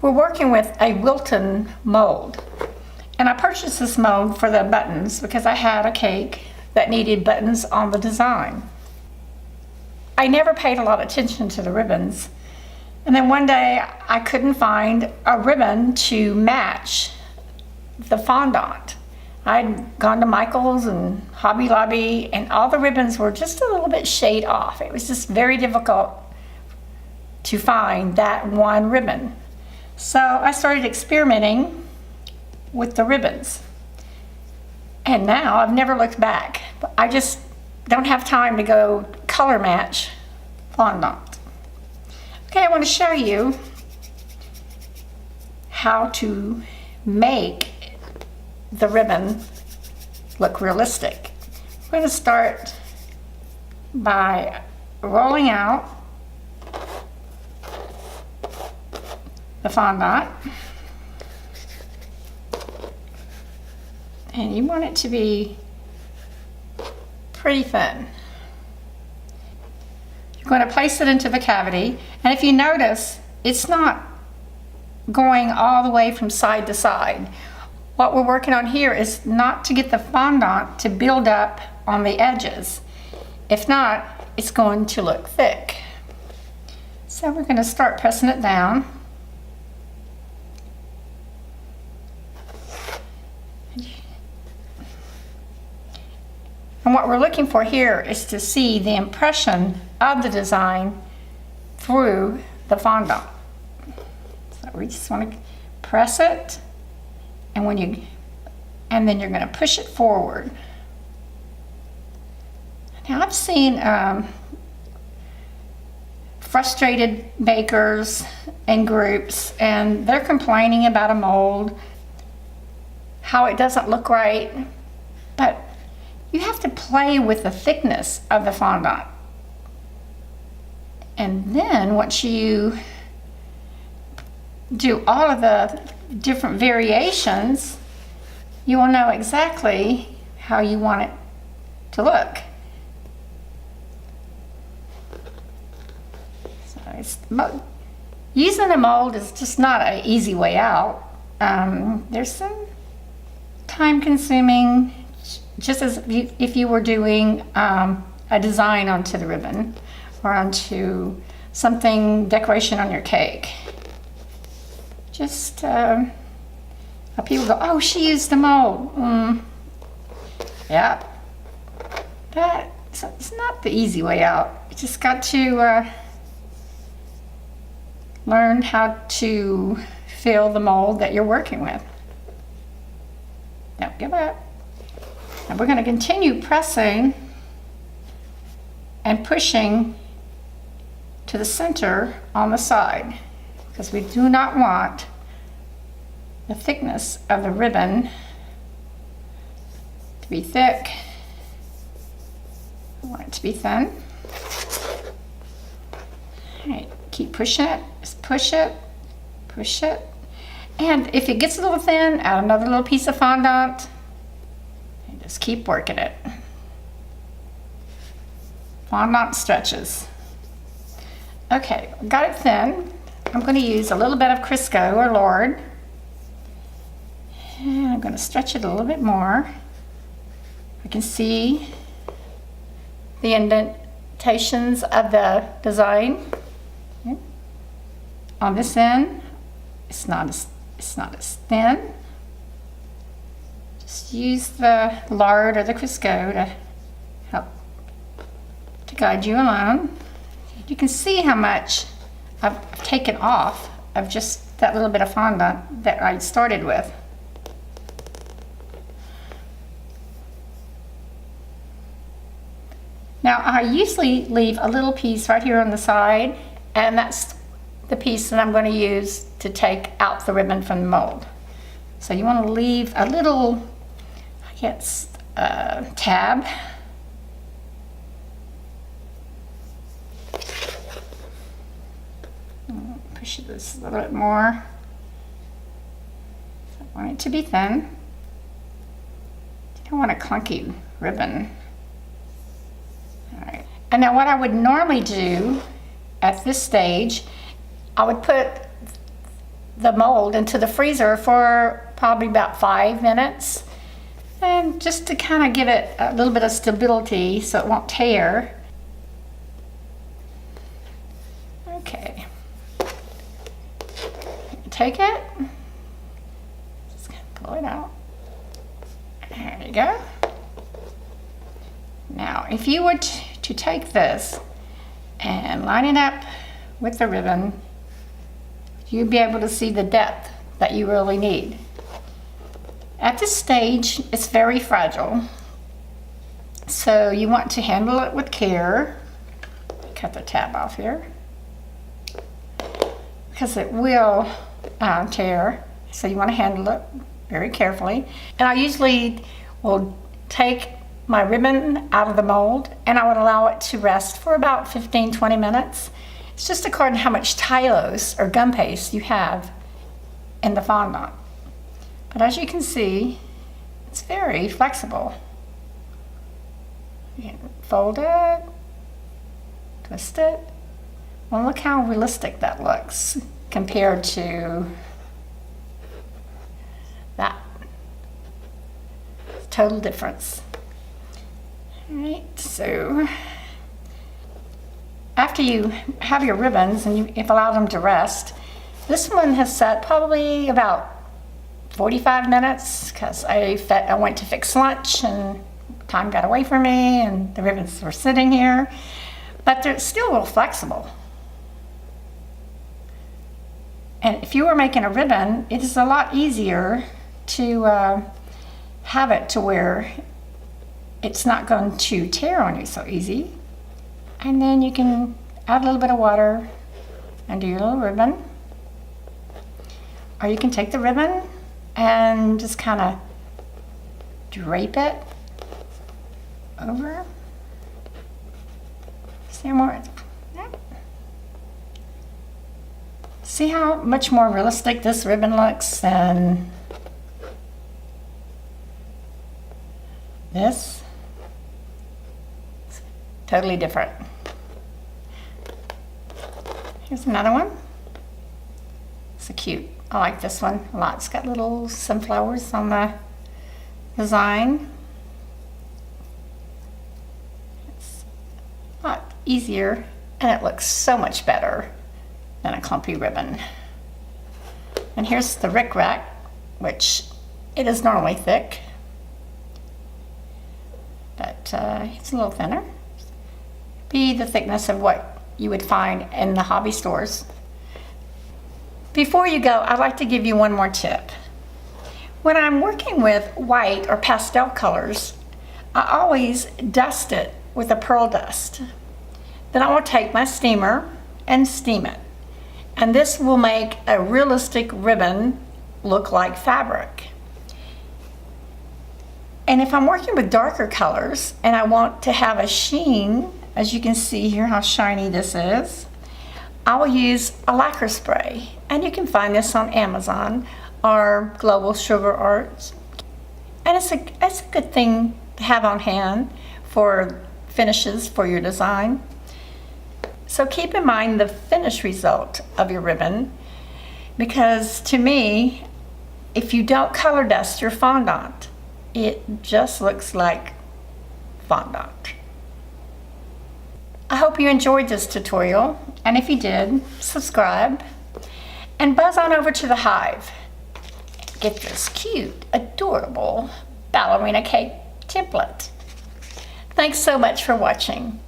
We're working with a Wilton mold. And I purchased this mold for the buttons because I had a cake that needed buttons on the design. I never paid a lot of attention to the ribbons. And then one day I couldn't find a ribbon to match the fondant. I'd gone to Michael's and Hobby Lobby, and all the ribbons were just a little bit shade off. It was just very difficult to find that one ribbon. So I started experimenting with the ribbons. And now I've never looked back. I just don't have time to go color match fondant. Okay, I want to show you how to make the ribbon look realistic. We're going to start by rolling out the fondant, and you want it to be pretty thin. You're going to place it into the cavity, and if you notice, it's not going all the way from side to side. What we're working on here is not to get the fondant to build up on the edges. If not, it's going to look thick. So we're going to start pressing it down. And what we're looking for here is to see the impression of the design through the fondant. So we just want to press it, and then you're going to push it forward. Now I've seen frustrated bakers in groups, and they're complaining about a mold, how it doesn't look right, but you have to play with the thickness of the fondant. And then once you do all of the different variations, you will know exactly how you want it to look. So using a mold is just not an easy way out. There's some time-consuming, just as if you were doing a design onto the ribbon or onto something, decoration on your cake. Just people go, oh, she used the mold. Yeah, it's not the easy way out. You just got to learn how to fill the mold that you're working with. Don't give up. And we're going to continue pressing and pushing to the center on the side, because we do not want the thickness of the ribbon to be thick. We want it to be thin. All right, keep pushing it. Just push it, push it. And if it gets a little thin, add another little piece of fondant. And just keep working it. Fondant stretches. Okay, got it thin. I'm going to use a little bit of Crisco or Lord. And I'm going to stretch it a little bit more. I can see the indentations of the design. Okay. On this end, it's not as thin. Just use the lard or the Crisco to help to guide you along. You can see how much I've taken off of just that little bit of fondant that I started with. Now I usually leave a little piece right here on the side, and that's the piece that I'm going to use to take out the ribbon from the mold. So you want to leave a little, I guess, tab. Push this a little bit more. I want it to be thin. You don't want a clunky ribbon. All right. And now what I would normally do at this stage, I would put the mold into the freezer for probably about 5 minutes. And just to kind of give it a little bit of stability so it won't tear. Okay. Take it. Just gonna pull it out. There you go. Now, if you were to take this and line it up with the ribbon, you'd be able to see the depth that you really need. At this stage, it's very fragile, so you want to handle it with care. Cut the tab off here, because it will tear, so you want to handle it very carefully. And I usually will take my ribbon out of the mold and I would allow it to rest for about 15-20 minutes. It's just according to how much Tylose or gum paste you have in the fondant. But as you can see, it's very flexible. You can fold it, twist it. Well, look how realistic that looks compared to that. Total difference. All right, so after you have your ribbons and you've allowed them to rest, this one has set probably about 45 minutes because I went to fix lunch and time got away from me and the ribbons were sitting here, but they're still a little flexible. And if you were making a ribbon, it is a lot easier to have it to where it's not going to tear on you so easy. And then you can add a little bit of water and do your little ribbon. Or you can take the ribbon and just kind of drape it over. See more? See how much more realistic this ribbon looks than this? It's totally different. Here's another one. So cute. I like this one a lot. It's got little sunflowers on the design. It's a lot easier and it looks so much better than a clumpy ribbon. And here's the rickrack, which it is normally thick, but it's a little thinner. Be the thickness of what you would find in the hobby stores. Before you go, I'd like to give you one more tip. When I'm working with white or pastel colors, I always dust it with a pearl dust. Then I will take my steamer and steam it. And this will make a realistic ribbon look like fabric. And if I'm working with darker colors and I want to have a sheen, as you can see here how shiny this is, I will use a lacquer spray. And you can find this on Amazon or Global Sugar Arts. And it's a good thing to have on hand for finishes for your design. So keep in mind the finished result of your ribbon, because to me, if you don't color dust your fondant, it just looks like fondant. I hope you enjoyed this tutorial, and if you did, subscribe and buzz on over to the Hive. Get this cute, adorable ballerina cake template. Thanks so much for watching.